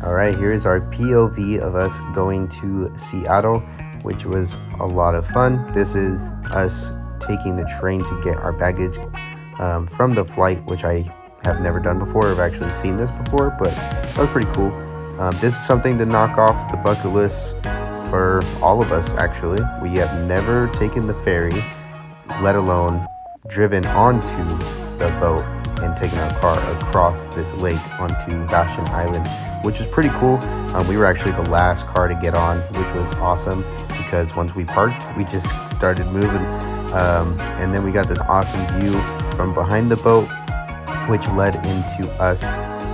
All right, here's our POV of us going to Seattle, which was a lot of fun. This is us taking the train to get our baggage from the flight, which I have never done before. I've actually seen this before, but that was pretty cool. This is something to knock off the bucket list for all of us, actually. We have never taken the ferry, let alone driven onto the boat and taken our car across this lake onto Vashon Island, which is pretty cool. We were actually the last car to get on, which was awesome because once we parked, we just started moving. And then we got this awesome view from behind the boat, which led into us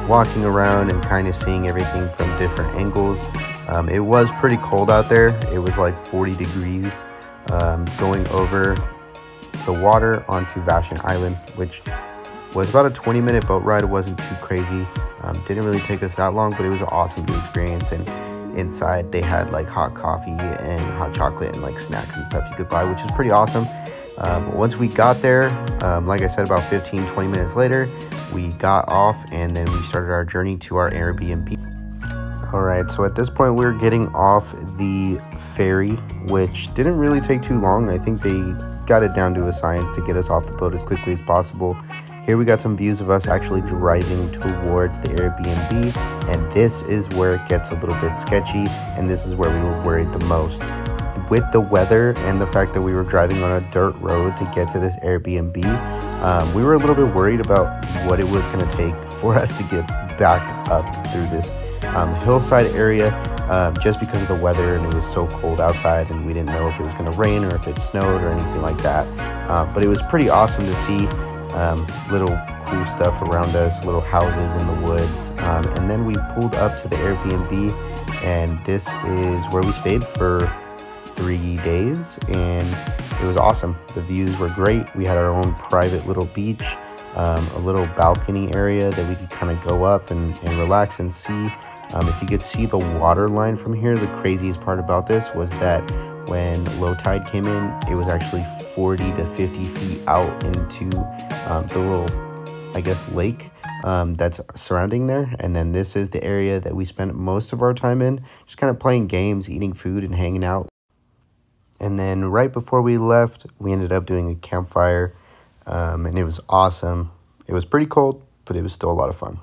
walking around and kind of seeing everything from different angles. It was pretty cold out there. It was like 40 degrees going over the water onto Vashon Island, which was about a 20-minute boat ride. It wasn't too crazy. Didn't really take us that long, but it was an awesome new experience. And inside they had like hot coffee and hot chocolate and like snacks and stuff you could buy, which is pretty awesome. Once we got there, like I said, about 15-20 minutes later, we got off and then we started our journey to our Airbnb. All right, so at this point we were getting off the ferry, which didn't really take too long. I think they got it down to a science to get us off the boat as quickly as possible. Here we got some views of us actually driving towards the Airbnb, and this is where it gets a little bit sketchy, and this is where we were worried the most. With the weather and the fact that we were driving on a dirt road to get to this Airbnb, we were a little bit worried about what it was going to take for us to get back up through this hillside area, just because of the weather, and it was so cold outside and we didn't know if it was going to rain or if it snowed or anything like that. But it was pretty awesome to see little cool stuff around us, little houses in the woods. And then we pulled up to the Airbnb, and this is where we stayed for 3 days, and it was awesome. The views were great. We had our own private little beach, a little balcony area that we could kind of go up and relax and see. If you could see the water line from here, the craziest part about this was that when low tide came in, it was actually 40 to 50 feet out into the little, I guess, lake that's surrounding there. And then this is the area that we spent most of our time in, just kind of playing games, eating food, and hanging out. And then right before we left, we ended up doing a campfire, and it was awesome. It was pretty cold, but it was still a lot of fun.